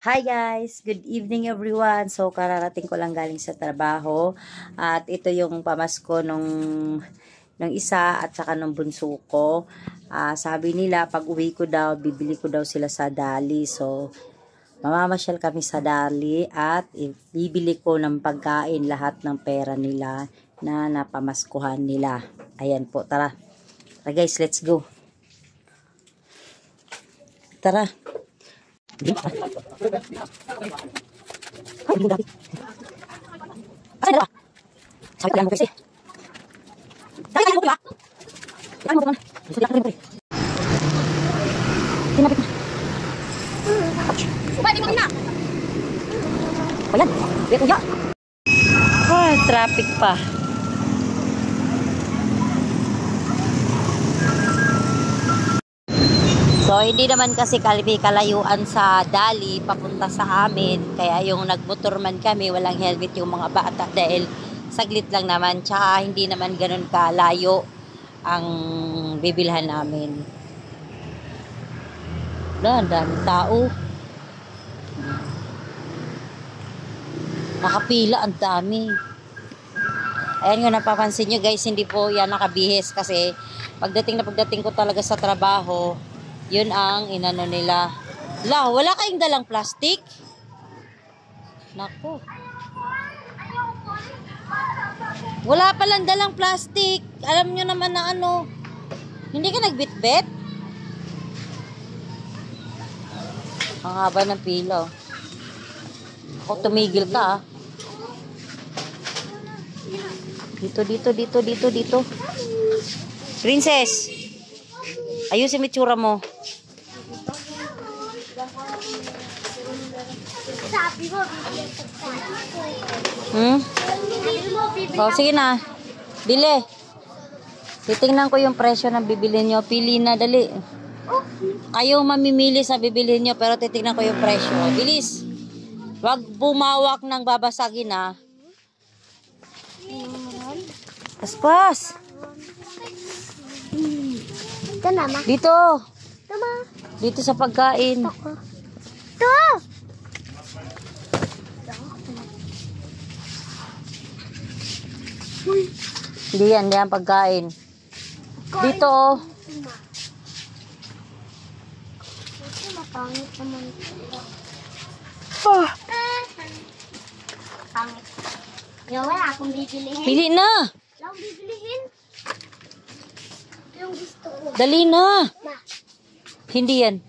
Hi guys! Good evening everyone! So, kararating ko lang galing sa trabaho. At ito yung pamasko nung isa at saka nung bunso ko. Sabi nila, pag uwi ko daw, bibili ko daw sila sa Dali. So, mamamasyal kami sa Dali at bibili ko ng pagkain lahat ng pera nila na napamaskuhan nila. Ayan po, tara. Tara guys, let's go. Tara. Asan na ba? Sabi ko lang mo kasi. Dali mo ba? Dali mo ba? Dali mo ba? Tinapit na. Pwede mo na. Ayan. Wait uya. Traffic pa. So, hindi naman kasi kalayuan sa Dali papunta sa amin. Kaya yung nagmotor man kami, walang helmet yung mga bata dahil saglit lang naman. Tsaka hindi naman ganun kalayo ang bibilhan namin. Ang daming tao. Nakapila, ang dami. Ayan yung napapansin nyo guys, hindi po yan nakabihis kasi pagdating ko talaga sa trabaho, yun ang inano nila. Wala kayong dalang plastic? Nako. Wala palang dalang plastic. Alam nyo naman na ano. Hindi ka nagbitbit? Ang haba ng pila. Ako tumigil ka. Dito. Princess. Ayusin mo itsura mo. Sabi mo, Oh, sige na. Bili. Titingnan ko yung presyo ng bibili nyo. Pili na, dali. Kayo mamimili sa bibili nyo, pero titingnan ko yung presyo. Bilis. Wag bumawak ng babasagin, ha. Paspas. ito na, ma. Dito. Ito, ma. Dito sa pagkain. Ito. Hindi yan pagkain. Dito, oh. Ito, mapangit naman. Pangit. Yung wala akong bibilihin. Pili na. Wala akong bibilihin. Ito yung gusto ko. Dali na. Ma. Hindi yan.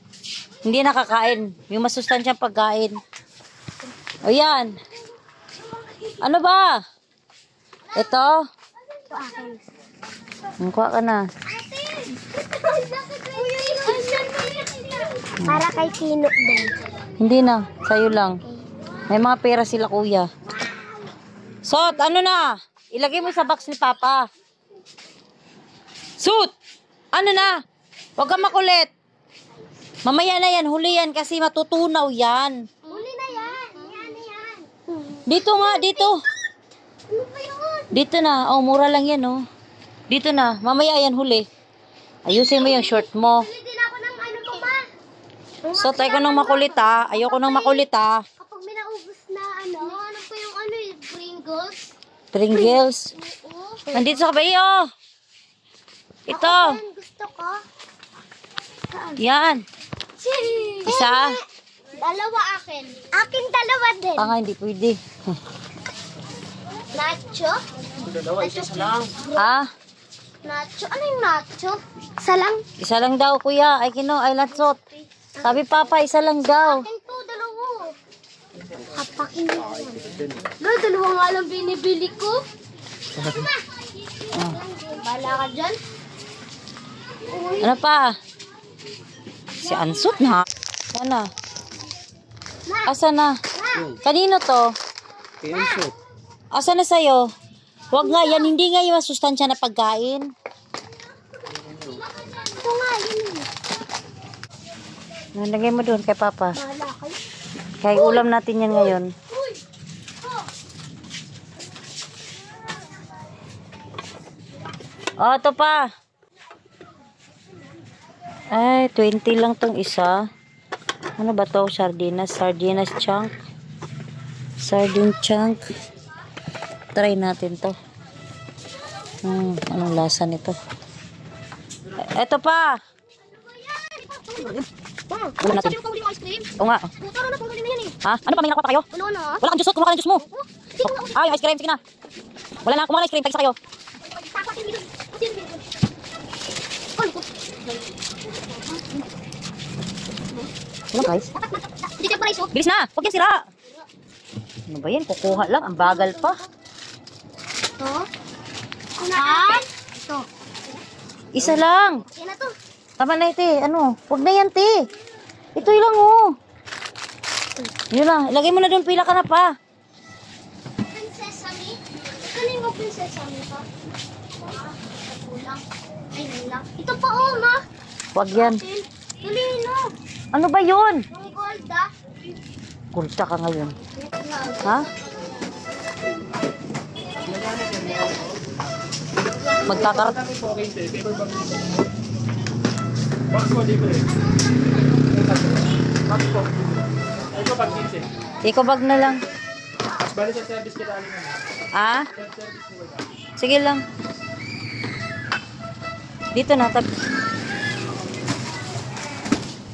Hindi nakakain. Yung masustansyang pagkain. O yan. Ano ba? Ito. Ito akin. Kuha ka na. Para kay Kino din. Hindi na. Sa'yo lang. May mga pera sila kuya. Sot, ano na? Ilagay mo sa box ni Papa. Sot! Ano na? Huwag kang makulit. Mamaya na yan. Huli yan kasi matutunaw yan. Huli na yan. Yan. Dito nga, dito. Ano ba yun? Dito na. Oh, mura lang yan, oh. Dito na. Mamaya yan huli. Ayusin mo yung short mo. Huli din ako ng ano mo, ma. So, tayo ko nang makulit, ha. Ayoko nang makulit, ha. Kapag may naubos na ano ko yung ano yung Pringles. Pringles. Oo. Nandito sa kabayo, oh. Ito. Ako yan, gusto ko. Saan? Yan. Isa. Dalawa akin. Akin dalawa din. Nga, hindi pwede. Nacho? Ah, Nacho? Ano yung nacho? Isa lang? isa lang daw, kuya. Ay, ay latsot. Sabi Papa, isa lang daw. Akin to, dalawa. Hapakin mo yan. Dalawa nga lang binibili ko. Bala ka dyan. Ano pa? Si Ansot na. Sana. Asa na? Kanino to? Asa na sa'yo? Huwag nga yan. Hindi nga yung masustansya na pagkain. Ito nga, yun. Nalagay mo doon kay Papa. Bala kayo. Kaya ulam natin yan ngayon. Uy! Oh, ito pa. Ay, 20 lang tong isa. Ano ba to? Sardinas. Sardinas chunk. Sardine chunk. Try natin to. Anong lasa nito? Eto pa. Ulan natin. Sabi mo panguli mo ice cream? Oo nga. Tara na, panguli na yan eh. Ha? Ano pa? May nakapa kayo? Wala na. Wala kang juice. Kumuha ka ng juice mo. Sino na ako? Ay, ice cream. Sige na. Wala na. Kumuha ka ng ice cream. Tagsa kayo. Tapat yung bilog. Kasi yung bilog. Ay, ko. Walang price. Hindi siya price oh. Bilis na. Huwag yan sira. Ano ba yan? Kukuha lang. Ang bagal pa. Ito. At ito. Isa lang. Yan na to. Tama na ito. Ano? Huwag na yan, te. Ito lang, oh. Yun lang. Ilagay mo na doon. Pila ka na pa. Sesame? Kanin mo sesame pa? Kulang. Ay, lang. Ito pa oh, ma. Huwag yan. Tulino. Ano ba yun? Yung gold ah. Kulta ka ngayon. Ha? Magkakaroon. Iko bag na lang. Ah? Sige lang. Dito na.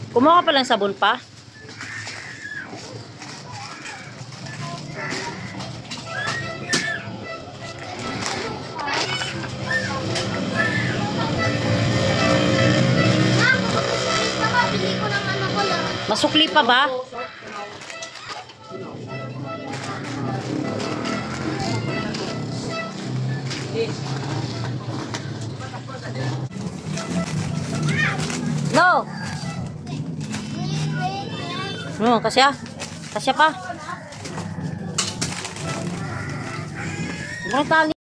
Kumuha ka pa lang sabon pa. Bili ko ng ano ko lang. Masukli pa ba? No. No, kasya. Kasya pa. Ang tali.